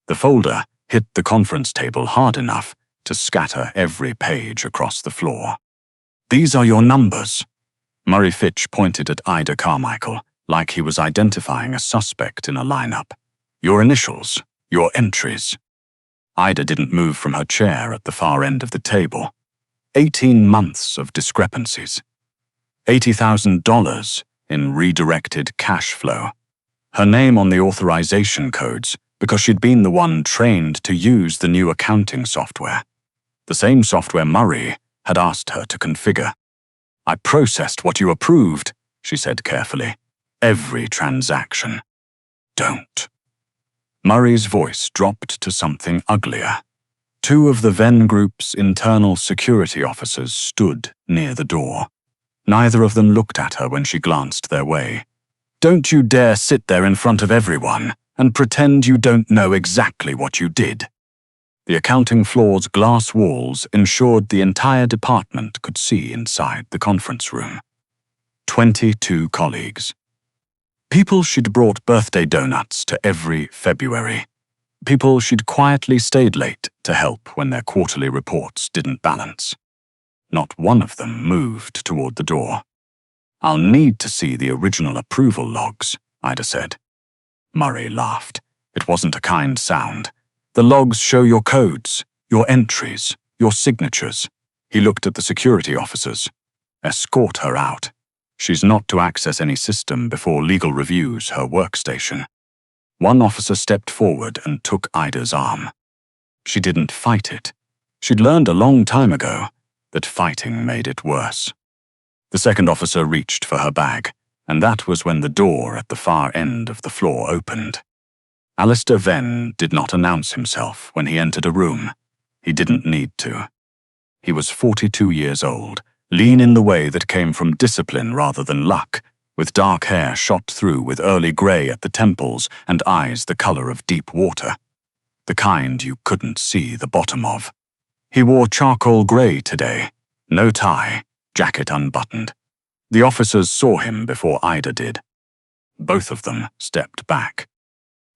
The folder hit the conference table hard enough to scatter every page across the floor. "These are your numbers." Murray Fitch pointed at Ida Carmichael like he was identifying a suspect in a lineup. "Your initials, your entries." Ida didn't move from her chair at the far end of the table. 18 months of discrepancies. $80,000 in redirected cash flow. Her name on the authorization codes because she'd been the one trained to use the new accounting software. The same software Murray had asked her to configure. "I processed what you approved," she said carefully. "Every transaction." "Don't." Murray's voice dropped to something uglier. Two of the Venn Group's internal security officers stood near the door. Neither of them looked at her when she glanced their way. "Don't you dare sit there in front of everyone and pretend you don't know exactly what you did." The accounting floor's glass walls ensured the entire department could see inside the conference room. 22 colleagues. People she'd brought birthday donuts to every February. People she'd quietly stayed late to help when their quarterly reports didn't balance. Not one of them moved toward the door. "I'll need to see the original approval logs," Ida said. Murray laughed. It wasn't a kind sound. "The logs show your codes, your entries, your signatures." He looked at the security officers. "Escort her out. She's not to access any system before legal reviews her workstation." One officer stepped forward and took Ida's arm. She didn't fight it. She'd learned a long time ago that fighting made it worse. The second officer reached for her bag, and that was when the door at the far end of the floor opened. Alistair Venn did not announce himself when he entered a room. He didn't need to. He was 42 years old, lean in the way that came from discipline rather than luck, with dark hair shot through with early grey at the temples and eyes the colour of deep water. The kind you couldn't see the bottom of. He wore charcoal grey today, no tie, jacket unbuttoned. The officers saw him before Ida did. Both of them stepped back.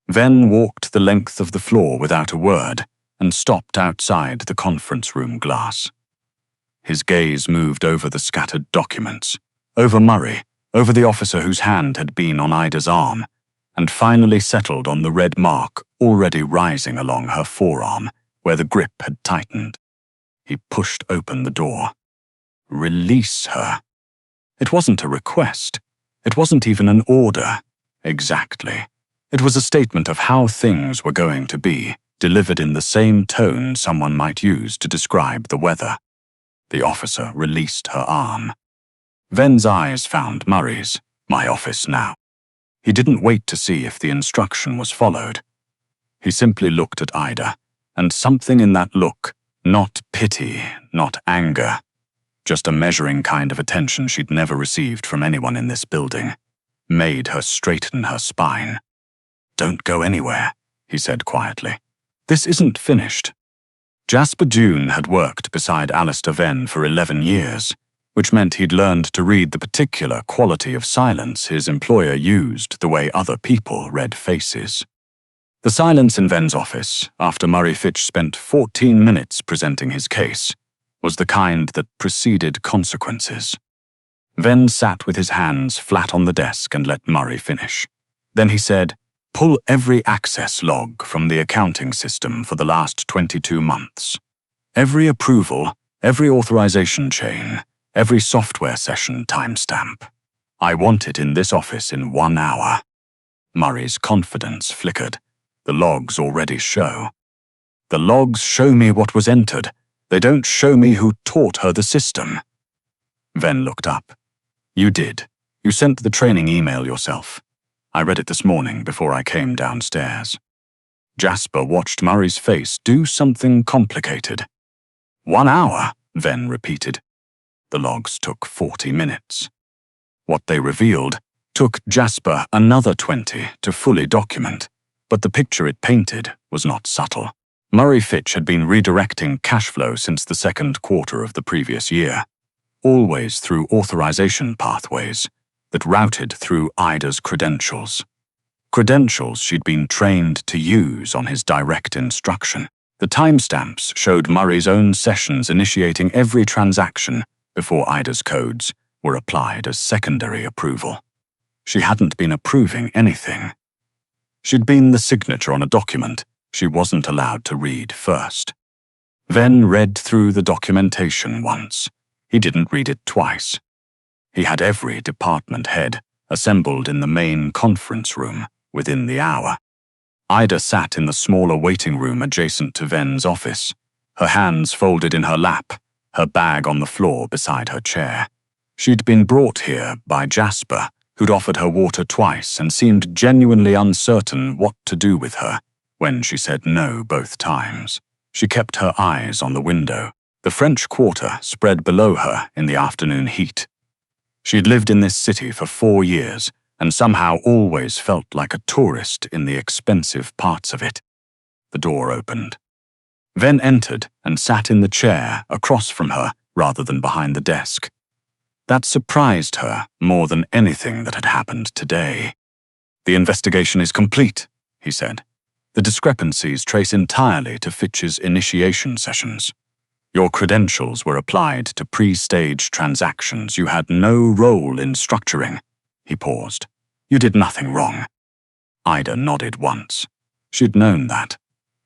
Venn walked the length of the floor without a word and stopped outside the conference room glass. His gaze moved over the scattered documents, over Murray, over the officer whose hand had been on Ida's arm, and finally settled on the red mark already rising along her forearm where the grip had tightened. He pushed open the door. Release her. It wasn't a request. It wasn't even an order. Exactly. It was a statement of how things were going to be, delivered in the same tone someone might use to describe the weather. The officer released her arm. Venn's eyes found Murray's. "My office now." He didn't wait to see if the instruction was followed. He simply looked at Ida, and something in that look, not pity, not anger, just a measuring kind of attention she'd never received from anyone in this building, made her straighten her spine. "Don't go anywhere," he said quietly. "This isn't finished." Jasper June had worked beside Alistair Venn for 11 years, which meant he'd learned to read the particular quality of silence his employer used the way other people read faces. The silence in Venn's office, after Murray Fitch spent 14 minutes presenting his case, was the kind that preceded consequences. Venn sat with his hands flat on the desk and let Murray finish. Then he said, "Pull every access log from the accounting system for the last 22 months. Every approval, every authorization chain, every software session timestamp. I want it in this office in 1 hour." Murray's confidence flickered. The logs already show. "The logs show me what was entered. They don't show me who taught her the system." Venn looked up. "You did. You sent the training email yourself. I read it this morning before I came downstairs." Jasper watched Murray's face do something complicated. 1 hour, Venn repeated. The logs took 40 minutes. What they revealed took Jasper another 20 to fully document, but the picture it painted was not subtle. Murray Fitch had been redirecting cash flow since the second quarter of the previous year, always through authorization pathways that routed through Ida's credentials. credentials she'd been trained to use on his direct instruction. The timestamps showed Murray's own sessions initiating every transaction before Ida's codes were applied as secondary approval. She hadn't been approving anything. She'd been the signature on a document she wasn't allowed to read first. Ven read through the documentation once. He didn't read it twice. He had every department head assembled in the main conference room within the hour. Ida sat in the smaller waiting room adjacent to Ven's office, her hands folded in her lap, her bag on the floor beside her chair. She'd been brought here by Jasper, who'd offered her water twice and seemed genuinely uncertain what to do with her when she said no both times. She kept her eyes on the window, the French Quarter spread below her in the afternoon heat. She'd lived in this city for 4 years and somehow always felt like a tourist in the expensive parts of it. The door opened. Ven entered and sat in the chair across from her rather than behind the desk. That surprised her more than anything that had happened today. "The investigation is complete," he said. "The discrepancies trace entirely to Fitch's initiation sessions. Your credentials were applied to pre-stage transactions you had no role in structuring." He paused. "You did nothing wrong." Ida nodded once. She'd known that.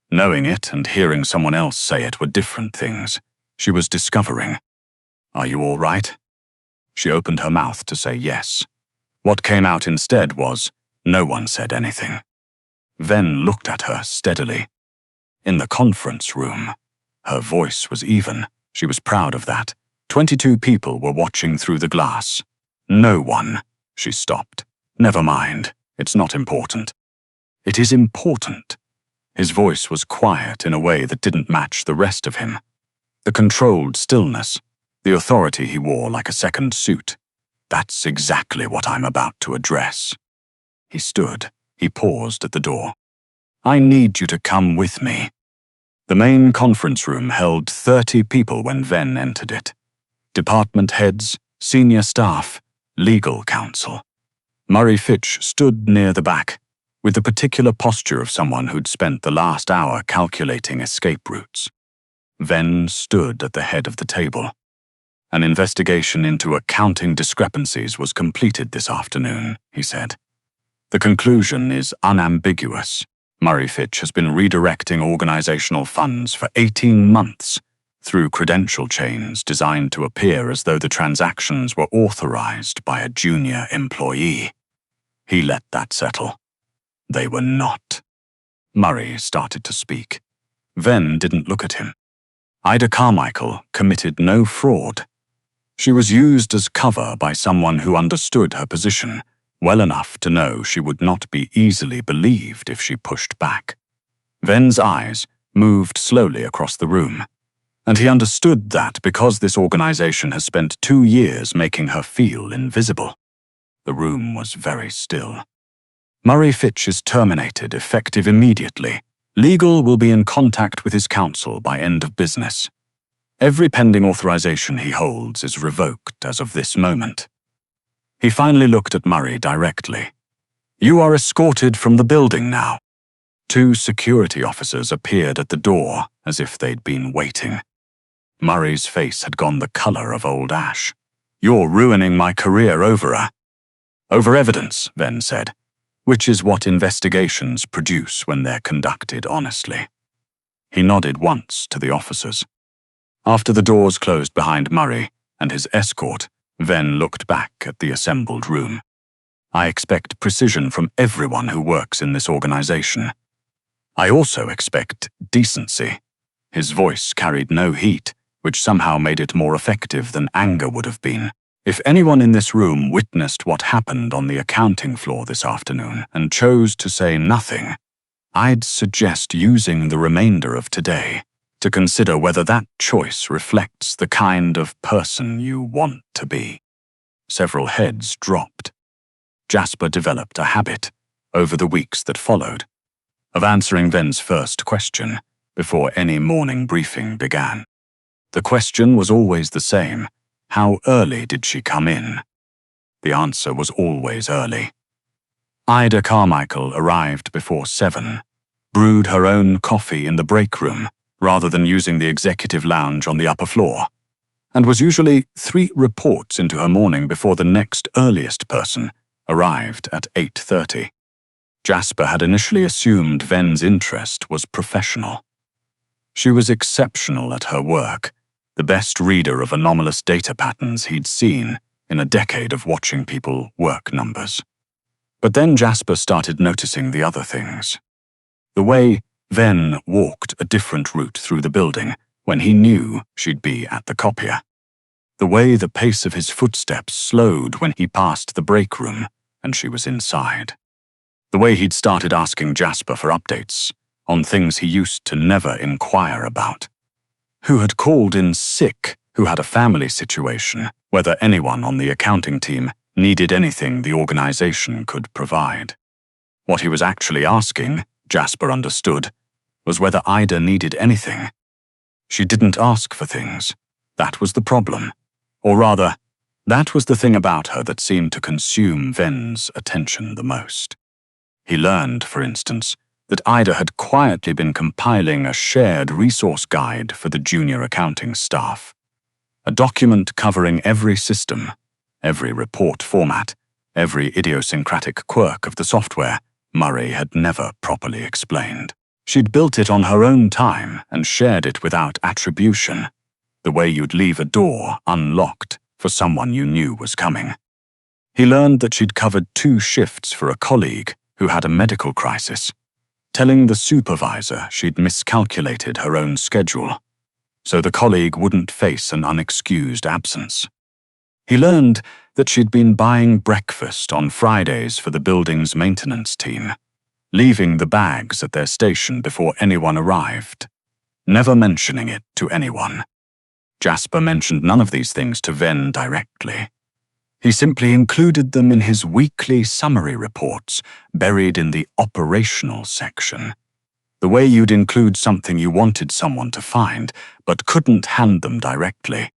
Knowing it and hearing someone else say it were different things. She was discovering. "Are you all right?" She opened her mouth to say yes. What came out instead was, no one said anything. Ven looked at her steadily. In the conference room, her voice was even. She was proud of that. 22 people were watching through the glass. "No one," she stopped. "Never mind. It's not important." "It is important." His voice was quiet in a way that didn't match the rest of him. The controlled stillness, the authority he wore like a second suit. "That's exactly what I'm about to address." He stood. He paused at the door. "I need you to come with me." The main conference room held 30 people when Ven entered it. Department heads, senior staff, legal counsel. Murray Fitch stood near the back, with the particular posture of someone who'd spent the last hour calculating escape routes. Ven stood at the head of the table. "An investigation into accounting discrepancies was completed this afternoon," he said. "The conclusion is unambiguous. Murray Fitch has been redirecting organizational funds for 18 months through credential chains designed to appear as though the transactions were authorized by a junior employee. He let that settle. They were not." Murray started to speak. Ven didn't look at him. Ida Carmichael committed no fraud. She was used as cover by someone who understood her position well enough to know she would not be easily believed if she pushed back. Ven's eyes moved slowly across the room, and he understood that because this organization has spent 2 years making her feel invisible. The room was very still. "Murray Fitch is terminated, effective immediately. Legal will be in contact with his counsel by end of business. Every pending authorization he holds is revoked as of this moment." He finally looked at Murray directly. "You are escorted from the building now." 2 security officers appeared at the door as if they'd been waiting. Murray's face had gone the color of old ash. "You're ruining my career over evidence," Ven said, "which is what investigations produce when they're conducted honestly." He nodded once to the officers. After the doors closed behind Murray and his escort, Ven looked back at the assembled room. "I expect precision from everyone who works in this organization. I also expect decency." His voice carried no heat, which somehow made it more effective than anger would have been. "If anyone in this room witnessed what happened on the accounting floor this afternoon and chose to say nothing, I'd suggest using the remainder of today to consider whether that choice reflects the kind of person you want to be." Several heads dropped. Jasper developed a habit, over the weeks that followed, of answering Ven's first question before any morning briefing began. The question was always the same: how early did she come in? The answer was always early. Ida Carmichael arrived before 7, brewed her own coffee in the break room rather than using the executive lounge on the upper floor, and was usually 3 reports into her morning before the next earliest person arrived at 8:30. Jasper had initially assumed Ven's interest was professional. She was exceptional at her work, the best reader of anomalous data patterns he'd seen in a decade of watching people work numbers. But then Jasper started noticing the other things. The way Ven walked a different route through the building when he knew she'd be at the copier. The way the pace of his footsteps slowed when he passed the break room and she was inside. The way he'd started asking Jasper for updates on things he used to never inquire about. Who had called in sick, who had a family situation, whether anyone on the accounting team needed anything the organization could provide. What he was actually asking, Jasper understood, was whether Ida needed anything. She didn't ask for things. That was the problem. Or rather, that was the thing about her that seemed to consume Ven's attention the most. He learned, for instance, that Ida had quietly been compiling a shared resource guide for the junior accounting staff. A document covering every system, every report format, every idiosyncratic quirk of the software Murray had never properly explained. She'd built it on her own time and shared it without attribution, the way you'd leave a door unlocked for someone you knew was coming. He learned that she'd covered 2 shifts for a colleague who had a medical crisis, telling the supervisor she'd miscalculated her own schedule, so the colleague wouldn't face an unexcused absence. He learned that she'd been buying breakfast on Fridays for the building's maintenance team, leaving the bags at their station before anyone arrived, never mentioning it to anyone. Jasper mentioned none of these things to Ven directly. He simply included them in his weekly summary reports, buried in the operational section. The way you'd include something you wanted someone to find, but couldn't hand them directly.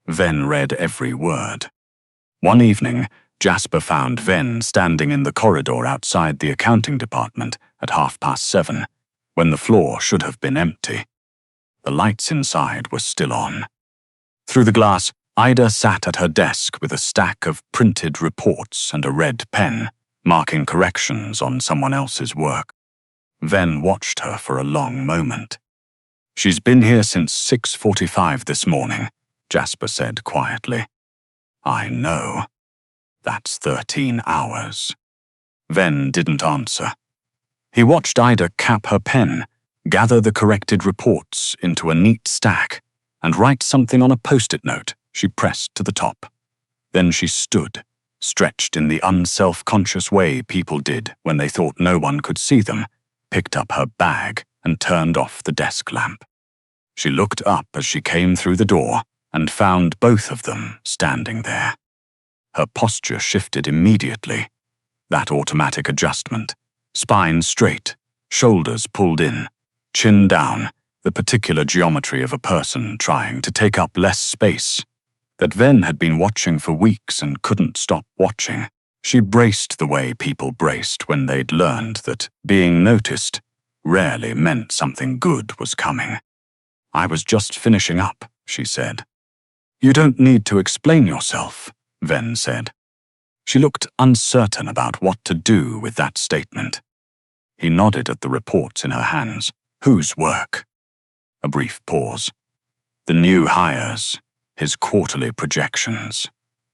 Ven read every word. One evening, Jasper found Ven standing in the corridor outside the accounting department at 7:30, when the floor should have been empty. The lights inside were still on. Through the glass, Ida sat at her desk with a stack of printed reports and a red pen, marking corrections on someone else's work. Ven watched her for a long moment. "She's been here since 6:45 this morning," Jasper said quietly. "I know. That's 13 hours. Ven didn't answer. He watched Ida cap her pen, gather the corrected reports into a neat stack, and write something on a post-it note she pressed to the top. Then she stood, stretched in the unself-conscious way people did when they thought no one could see them, picked up her bag and turned off the desk lamp. She looked up as she came through the door and found both of them standing there. Her posture shifted immediately. That automatic adjustment, spine straight, shoulders pulled in, chin down, the particular geometry of a person trying to take up less space, that Ven had been watching for weeks and couldn't stop watching. She braced the way people braced when they'd learned that being noticed rarely meant something good was coming. "I was just finishing up," she said. "You don't need to explain yourself," Ven said. She looked uncertain about what to do with that statement. He nodded at the reports in her hands. "Whose work?" A brief pause. "The new hires, his quarterly projections.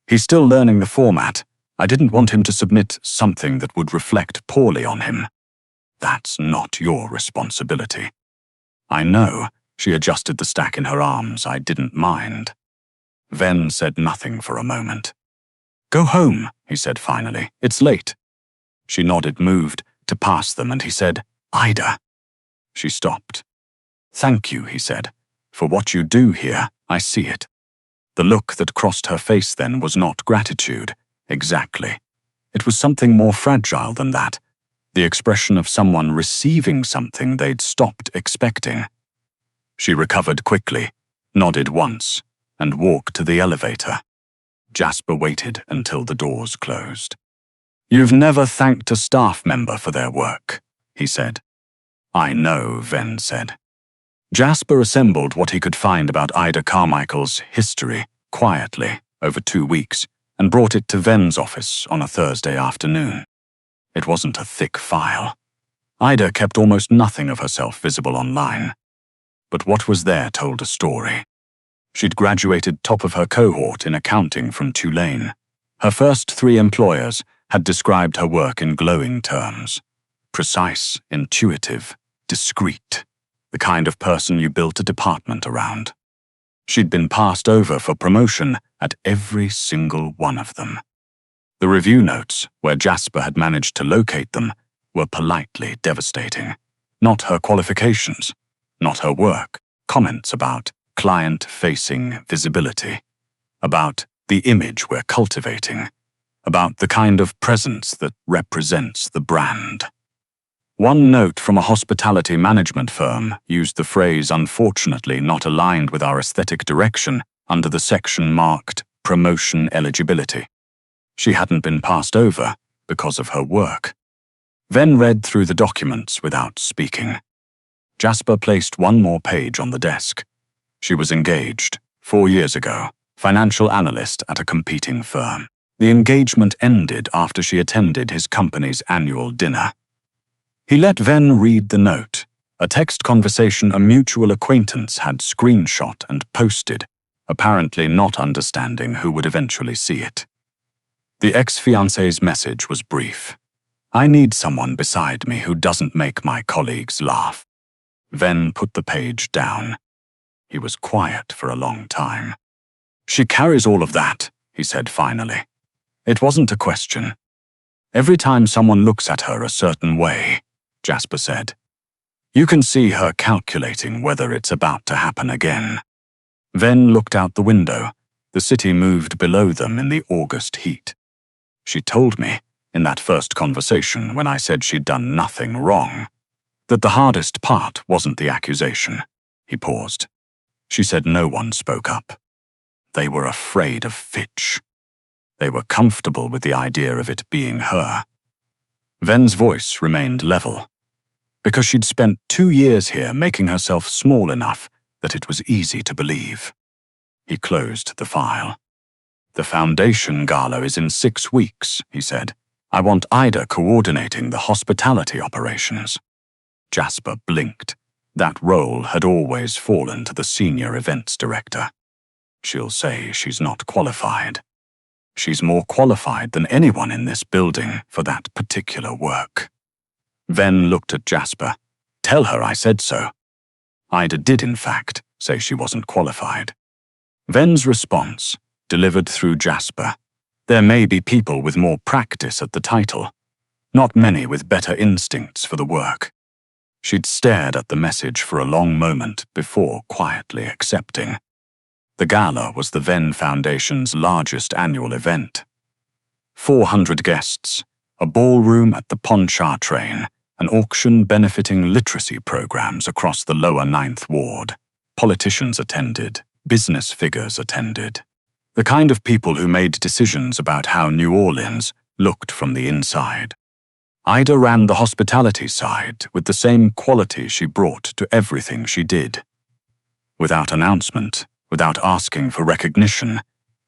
He's still learning the format. I didn't want him to submit something that would reflect poorly on him." "That's not your responsibility." "I know." She adjusted the stack in her arms. "I didn't mind." Ven said nothing for a moment. "Go home," he said finally. "It's late." She nodded, moved to pass them, and he said, "Ida." She stopped. "Thank you," he said. "For what you do here, I see it." The look that crossed her face then was not gratitude, exactly. It was something more fragile than that, the expression of someone receiving something they'd stopped expecting. She recovered quickly, nodded once, and walked to the elevator. Jasper waited until the doors closed. "You've never thanked a staff member for their work," he said. "I know," Venn said. Jasper assembled what he could find about Ida Carmichael's history quietly over 2 weeks and brought it to Venn's office on a Thursday afternoon. It wasn't a thick file. Ida kept almost nothing of herself visible online. But what was there told a story. She'd graduated top of her cohort in accounting from Tulane. Her first 3 employers had described her work in glowing terms. Precise, intuitive, discreet. The kind of person you built a department around. She'd been passed over for promotion at every single one of them. The review notes, where Jasper had managed to locate them, were politely devastating. Not her qualifications, not her work, comments about client-facing visibility, about the image we're cultivating, about the kind of presence that represents the brand. One note from a hospitality management firm used the phrase "unfortunately not aligned with our aesthetic direction" under the section marked "promotion eligibility." She hadn't been passed over because of her work. Venn read through the documents without speaking. Jasper placed one more page on the desk. She was engaged, 4 years ago, financial analyst at a competing firm. The engagement ended after she attended his company's annual dinner. He let Venn read the note, a text conversation a mutual acquaintance had screenshot and posted, apparently not understanding who would eventually see it. The ex-fiancé's message was brief. "I need someone beside me who doesn't make my colleagues laugh." Venn put the page down. He was quiet for a long time. "She carries all of that," he said finally. It wasn't a question. "Every time someone looks at her a certain way," Jasper said, "you can see her calculating whether it's about to happen again." Venn looked out the window. The city moved below them in the August heat. "She told me, in that first conversation when I said she'd done nothing wrong, that the hardest part wasn't the accusation." He paused. "She said no one spoke up. They were afraid of Fitch. They were comfortable with the idea of it being her." Venn's voice remained level. "Because she'd spent 2 years here making herself small enough that it was easy to believe." He closed the file. "The foundation gala is in 6 weeks," he said. "I want Ida coordinating the hospitality operations." Jasper blinked. That role had always fallen to the senior events director. "She'll say she's not qualified." "She's more qualified than anyone in this building for that particular work." Venn looked at Jasper. "Tell her I said so." Ida did, in fact, say she wasn't qualified. Venn's response, delivered through Jasper: "There may be people with more practice at the title, not many with better instincts for the work." She'd stared at the message for a long moment before quietly accepting. The gala was the Venn Foundation's largest annual event. 400 guests, a ballroom at the Pontchartrain, an auction benefiting literacy programs across the lower 9th Ward. Politicians attended, business figures attended. The kind of people who made decisions about how New Orleans looked from the inside. Ida ran the hospitality side with the same quality she brought to everything she did. Without announcement, without asking for recognition,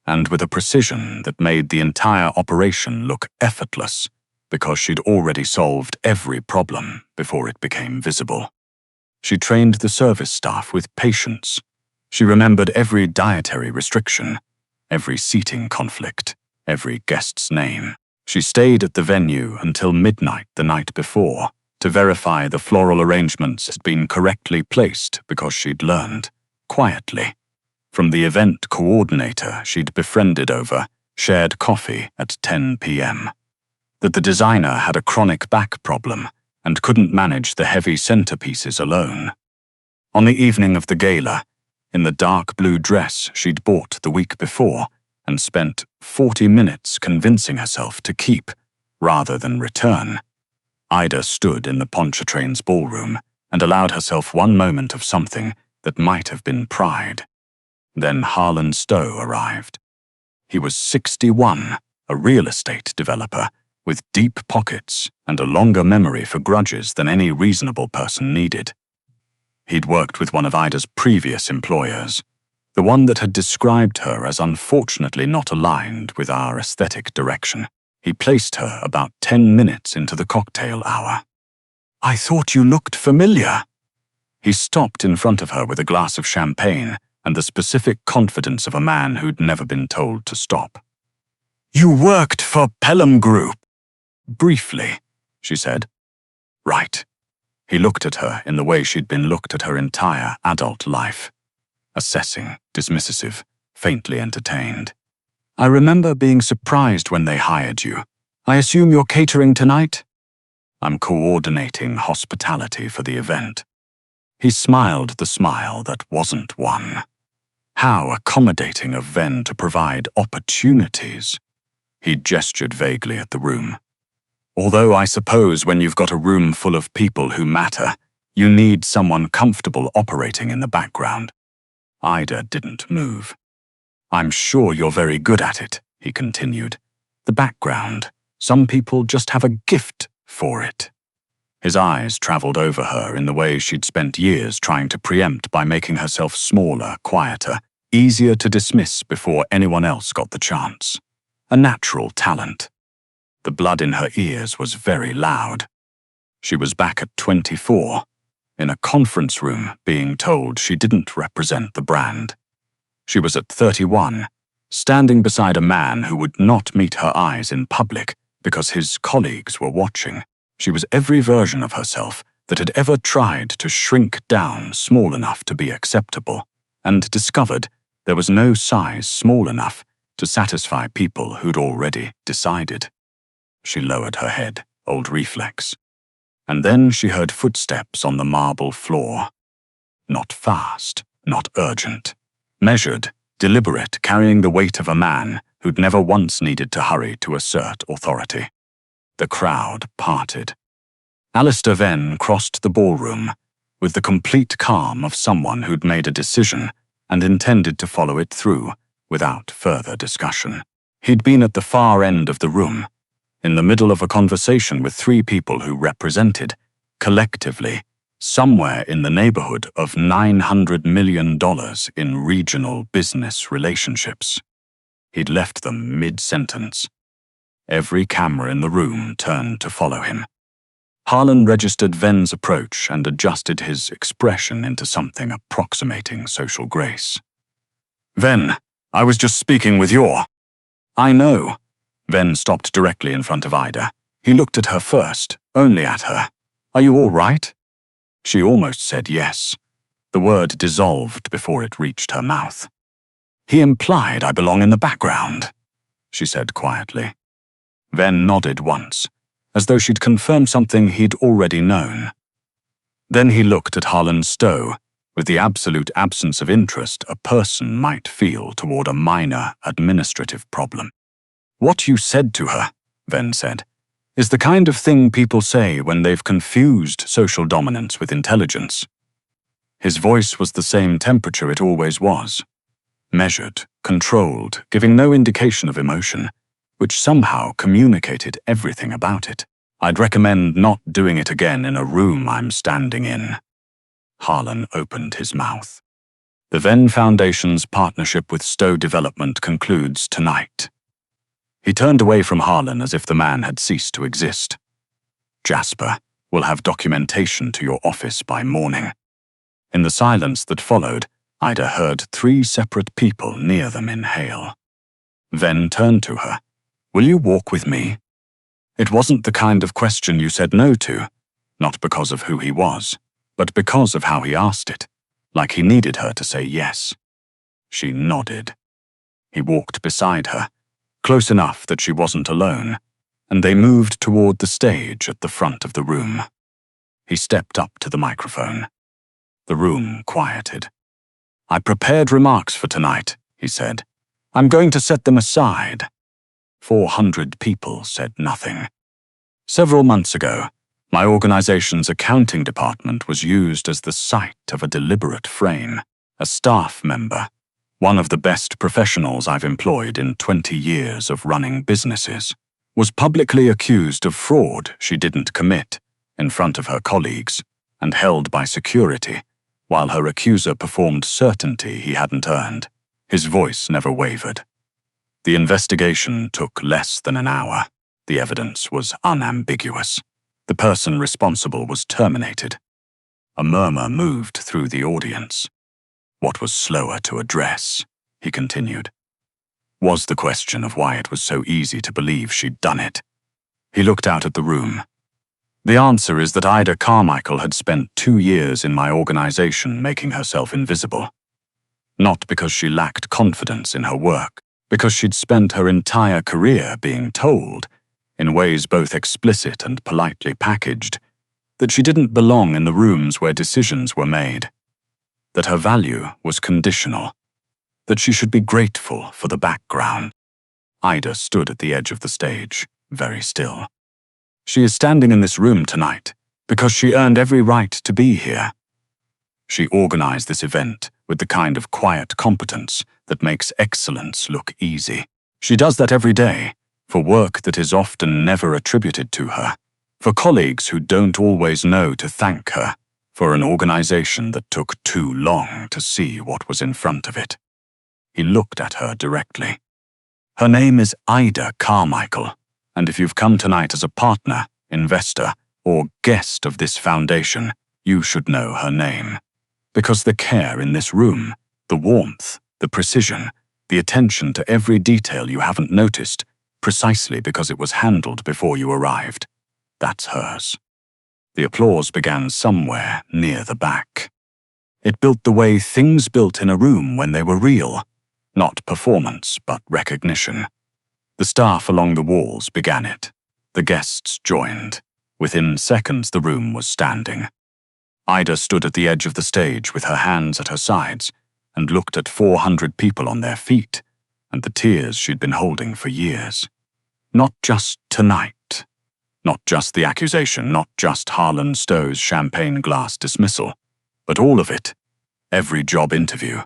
and with a precision that made the entire operation look effortless because she'd already solved every problem before it became visible. She trained the service staff with patience. She remembered every dietary restriction, every seating conflict, every guest's name. She stayed at the venue until midnight the night before to verify the floral arrangements had been correctly placed because she'd learned, quietly, from the event coordinator she'd befriended over shared coffee at 10 p.m., that the designer had a chronic back problem and couldn't manage the heavy centerpieces alone. On the evening of the gala, in the dark blue dress she'd bought the week before and spent 40 minutes convincing herself to keep rather than return, Ida stood in the Pontchartrain's ballroom and allowed herself one moment of something that might have been pride. Then Harlan Stowe arrived. He was 61, a real estate developer, with deep pockets and a longer memory for grudges than any reasonable person needed. He'd worked with one of Ida's previous employers, the one that had described her as unfortunately not aligned with our aesthetic direction. He placed her about 10 minutes into the cocktail hour. "I thought you looked familiar." He stopped in front of her with a glass of champagne and the specific confidence of a man who'd never been told to stop. "You worked for Pelham Group." "Briefly," she said. "Right." He looked at her in the way she'd been looked at her entire adult life. Assessing, dismissive, faintly entertained. "I remember being surprised when they hired you. I assume you're catering tonight?" "I'm coordinating hospitality for the event." He smiled the smile that wasn't one. How accommodating of Ven to provide opportunities. He gestured vaguely at the room. "Although I suppose when you've got a room full of people who matter, you need someone comfortable operating in the background." Ida didn't move. "I'm sure you're very good at it," he continued. "The background. Some people just have a gift for it." His eyes traveled over her in the way she'd spent years trying to preempt by making herself smaller, quieter, easier to dismiss before anyone else got the chance. A natural talent. The blood in her ears was very loud. She was back at 24, in a conference room being told she didn't represent the brand. She was at 31, standing beside a man who would not meet her eyes in public because his colleagues were watching. She was every version of herself that had ever tried to shrink down small enough to be acceptable, and discovered there was no size small enough to satisfy people who'd already decided. She lowered her head, old reflex. And then she heard footsteps on the marble floor. Not fast, not urgent. Measured, deliberate, carrying the weight of a man who'd never once needed to hurry to assert authority. The crowd parted. Alistair Venn crossed the ballroom with the complete calm of someone who'd made a decision and intended to follow it through without further discussion. He'd been at the far end of the room, in the middle of a conversation with 3 people who represented, collectively, somewhere in the neighborhood of $900 million in regional business relationships. He'd left them mid-sentence. Every camera in the room turned to follow him. Harlan registered Ven's approach and adjusted his expression into something approximating social grace. "Ven, I was just speaking with your—" "I know." Ven stopped directly in front of Ida. He looked at her first, only at her. "Are you all right?" She almost said yes. The word dissolved before it reached her mouth. "He implied I belong in the background," she said quietly. Ven nodded once, as though she'd confirmed something he'd already known. Then he looked at Harlan Stowe, with the absolute absence of interest a person might feel toward a minor administrative problem. "What you said to her," Ven said, "is the kind of thing people say when they've confused social dominance with intelligence." His voice was the same temperature it always was. Measured, controlled, giving no indication of emotion, which somehow communicated everything about it. "I'd recommend not doing it again in a room I'm standing in." Harlan opened his mouth. "The Venn Foundation's partnership with Stowe Development concludes tonight." He turned away from Harlan as if the man had ceased to exist. "Jasper will have documentation to your office by morning." In the silence that followed, Ida heard 3 separate people near them inhale. Venn turned to her. "Will you walk with me?" It wasn't the kind of question you said no to, not because of who he was, but because of how he asked it, like he needed her to say yes. She nodded. He walked beside her, close enough that she wasn't alone, and they moved toward the stage at the front of the room. He stepped up to the microphone. The room quieted. "I prepared remarks for tonight," he said. "I'm going to set them aside." 400 people said nothing. "Several months ago, my organization's accounting department was used as the site of a deliberate frame. A staff member, one of the best professionals I've employed in 20 years of running businesses, was publicly accused of fraud she didn't commit in front of her colleagues and held by security, while her accuser performed certainty he hadn't earned. His voice never wavered. The investigation took less than an hour. The evidence was unambiguous. The person responsible was terminated. A murmur moved through the audience. What was slower to address, he continued, was the question of why it was so easy to believe she'd done it. He looked out at the room. The answer is that Ida Carmichael had spent 2 years in my organization making herself invisible. Not because she lacked confidence in her work, because she'd spent her entire career being told, in ways both explicit and politely packaged, that she didn't belong in the rooms where decisions were made, that her value was conditional, that she should be grateful for the background. Ida stood at the edge of the stage, very still. She is standing in this room tonight because she earned every right to be here. She organized this event with the kind of quiet competence that makes excellence look easy. She does that every day, for work that is often never attributed to her, for colleagues who don't always know to thank her, for an organization that took too long to see what was in front of it. He looked at her directly. Her name is Ida Carmichael, and if you've come tonight as a partner, investor, or guest of this foundation, you should know her name. Because the care in this room, the warmth, the precision, the attention to every detail you haven't noticed, precisely because it was handled before you arrived, that's hers. The applause began somewhere near the back. It built the way things built in a room when they were real, not performance, but recognition. The staff along the walls began it. The guests joined. Within seconds, the room was standing. Ida stood at the edge of the stage with her hands at her sides and looked at 400 people on their feet and the tears she'd been holding for years. Not just tonight. Not just the accusation, not just Harlan Stowe's champagne glass dismissal, but all of it. Every job interview,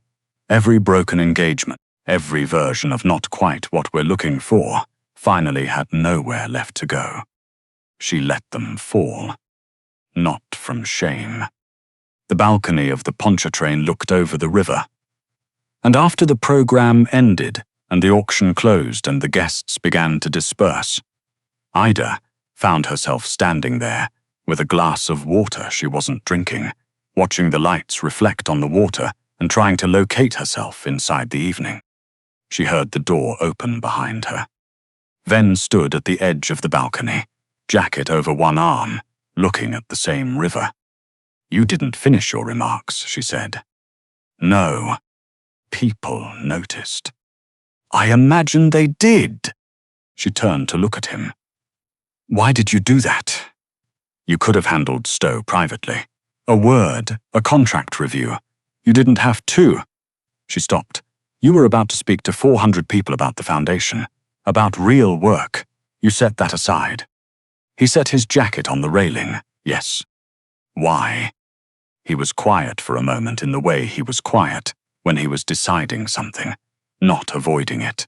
every broken engagement, every version of not quite what we're looking for, finally had nowhere left to go. She let them fall. Not from shame. The balcony of the Pontchartrain looked over the river. And after the program ended, and the auction closed and the guests began to disperse, Ida found herself standing there with a glass of water she wasn't drinking, watching the lights reflect on the water and trying to locate herself inside the evening. She heard the door open behind her. Ven stood at the edge of the balcony, jacket over one arm, looking at the same river. "You didn't finish your remarks," she said. "No." People noticed. "I imagine they did." She turned to look at him. "Why did you do that?" "You could have handled Stowe privately. A word, a contract review. You didn't have to." She stopped. "You were about to speak to 400 people about the foundation, about real work. You set that aside." He set his jacket on the railing. "Yes." "Why?" He was quiet for a moment in the way he was quiet when he was deciding something, not avoiding it.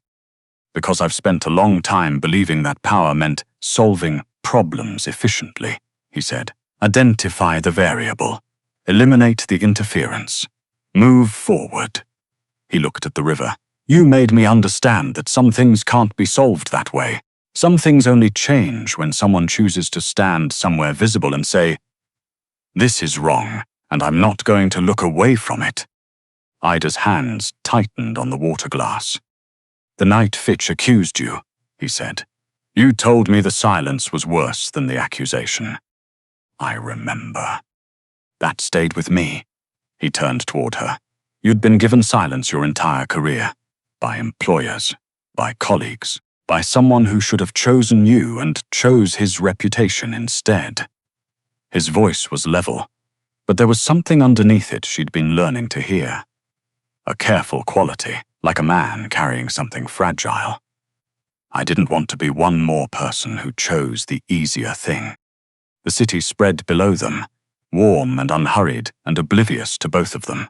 "Because I've spent a long time believing that power meant solving problems efficiently," he said. "Identify the variable. Eliminate the interference. Move forward." He looked at the river. "You made me understand that some things can't be solved that way. Some things only change when someone chooses to stand somewhere visible and say, 'This is wrong, and I'm not going to look away from it.'" Ida's hands tightened on the water glass. "The night Fitch accused you," he said, "you told me the silence was worse than the accusation. I remember. That stayed with me." He turned toward her. "You'd been given silence your entire career. By employers, by colleagues, by someone who should have chosen you and chose his reputation instead." His voice was level, but there was something underneath it she'd been learning to hear. A careful quality, like a man carrying something fragile. "I didn't want to be one more person who chose the easier thing." The city spread below them, warm and unhurried and oblivious to both of them.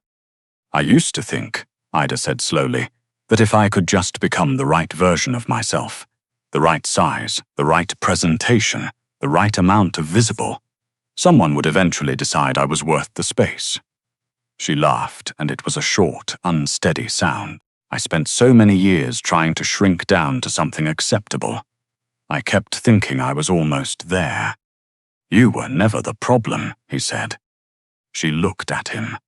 "I used to think," Ida said slowly, "that if I could just become the right version of myself, The right size, the right presentation, the right amount of visible. Someone would eventually decide I was worth the space. She laughed, and it was a short, unsteady sound. I spent so many years trying to shrink down to something acceptable. I kept thinking I was almost there. You were never the problem, he said. She looked at him.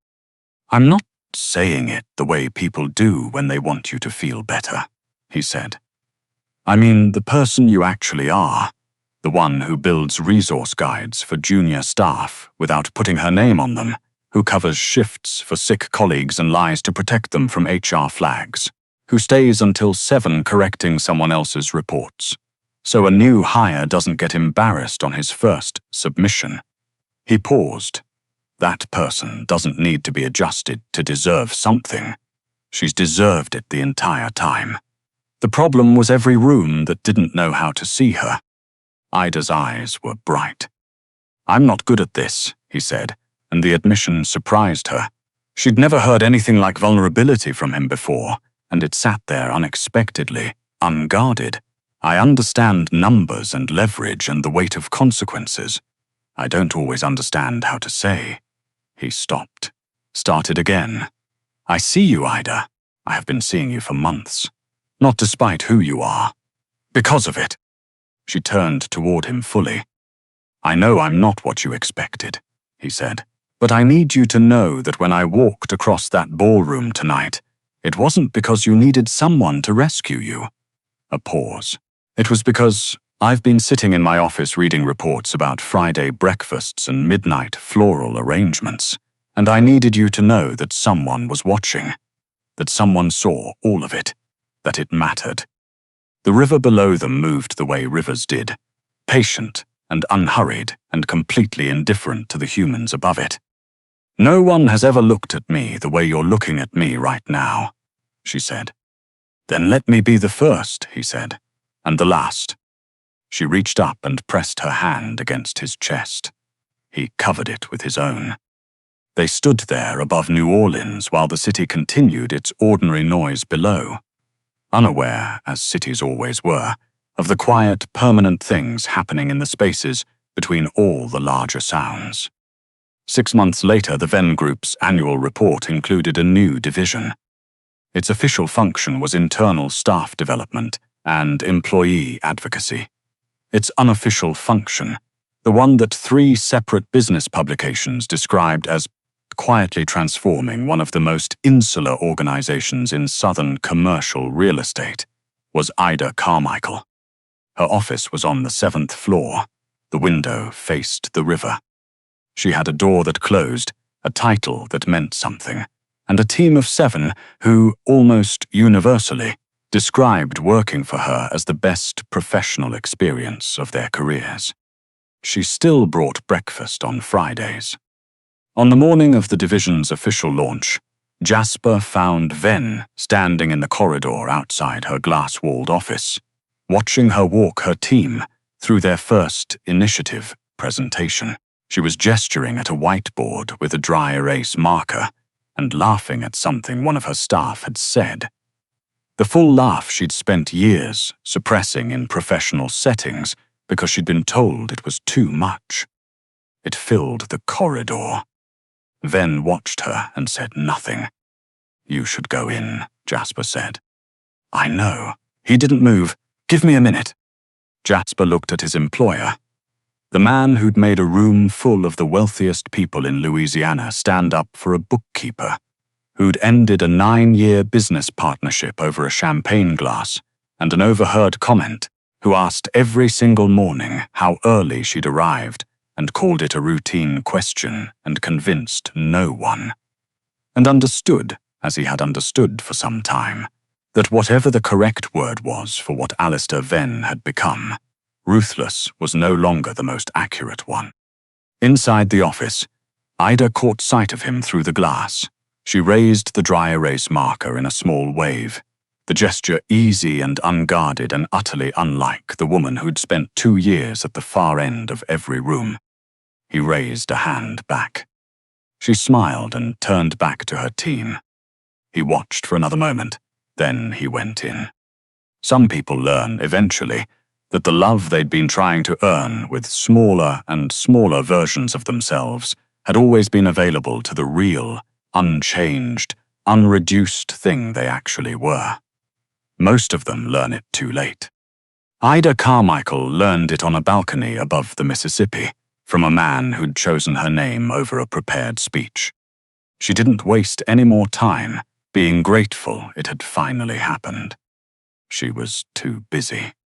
I'm not saying it the way people do when they want you to feel better, he said. I mean the person you actually are, the one who builds resource guides for junior staff without putting her name on them, who covers shifts for sick colleagues and lies to protect them from HR flags, who stays until 7 correcting someone else's reports, so a new hire doesn't get embarrassed on his first submission. He paused. That person doesn't need to be adjusted to deserve something. She's deserved it the entire time. The problem was every room that didn't know how to see her. Ida's eyes were bright. I'm not good at this, he said, and the admission surprised her. She'd never heard anything like vulnerability from him before, and it sat there unexpectedly, unguarded. I understand numbers and leverage and the weight of consequences. I don't always understand how to say. He stopped. Started again. I see you, Ida. I have been seeing you for months. Not despite who you are. Because of it. She turned toward him fully. I know I'm not what you expected, he said, but I need you to know that when I walked across that ballroom tonight, it wasn't because you needed someone to rescue you. A pause. It was because I've been sitting in my office reading reports about Friday breakfasts and midnight floral arrangements, and I needed you to know that someone was watching, that someone saw all of it, that it mattered. The river below them moved the way rivers did, patient and unhurried and completely indifferent to the humans above it. No one has ever looked at me the way you're looking at me right now, she said. Then let me be the first, he said, and the last. She reached up and pressed her hand against his chest. He covered it with his own. They stood there above New Orleans while the city continued its ordinary noise below, unaware, as cities always were, of the quiet, permanent things happening in the spaces between all the larger sounds. 6 months later, the Venn Group's annual report included a new division. Its official function was internal staff development and employee advocacy. Its unofficial function, the one that 3 separate business publications described as quietly transforming one of the most insular organizations in Southern commercial real estate, was Ida Carmichael. Her office was on the 7th floor. The window faced the river. She had a door that closed, a title that meant something, and a team of 7 who, almost universally, described working for her as the best professional experience of their careers. She still brought breakfast on Fridays. On the morning of the division's official launch, Jasper found Venn standing in the corridor outside her glass-walled office, watching her walk her team through their first initiative presentation. She was gesturing at a whiteboard with a dry erase marker and laughing at something one of her staff had said. The full laugh she'd spent years suppressing in professional settings because she'd been told it was too much. It filled the corridor. Venn watched her and said nothing. You should go in, Jasper said. I know. He didn't move. Give me a minute. Jasper looked at his employer. The man who'd made a room full of the wealthiest people in Louisiana stand up for a bookkeeper, who'd ended a 9-year business partnership over a champagne glass and an overheard comment, who asked every single morning how early she'd arrived and called it a routine question and convinced no one, and understood, as he had understood for some time, that whatever the correct word was for what Alistair Venn had become, ruthless was no longer the most accurate one. Inside the office, Ida caught sight of him through the glass. She raised the dry erase marker in a small wave, the gesture easy and unguarded and utterly unlike the woman who'd spent 2 years at the far end of every room. He raised a hand back. She smiled and turned back to her team. He watched for another moment, then he went in. Some people learn, eventually, that the love they'd been trying to earn with smaller and smaller versions of themselves had always been available to the real, unchanged, unreduced thing they actually were. Most of them learn it too late. Ida Carmichael learned it on a balcony above the Mississippi, from a man who'd chosen her name over a prepared speech. She didn't waste any more time being grateful it had finally happened. She was too busy.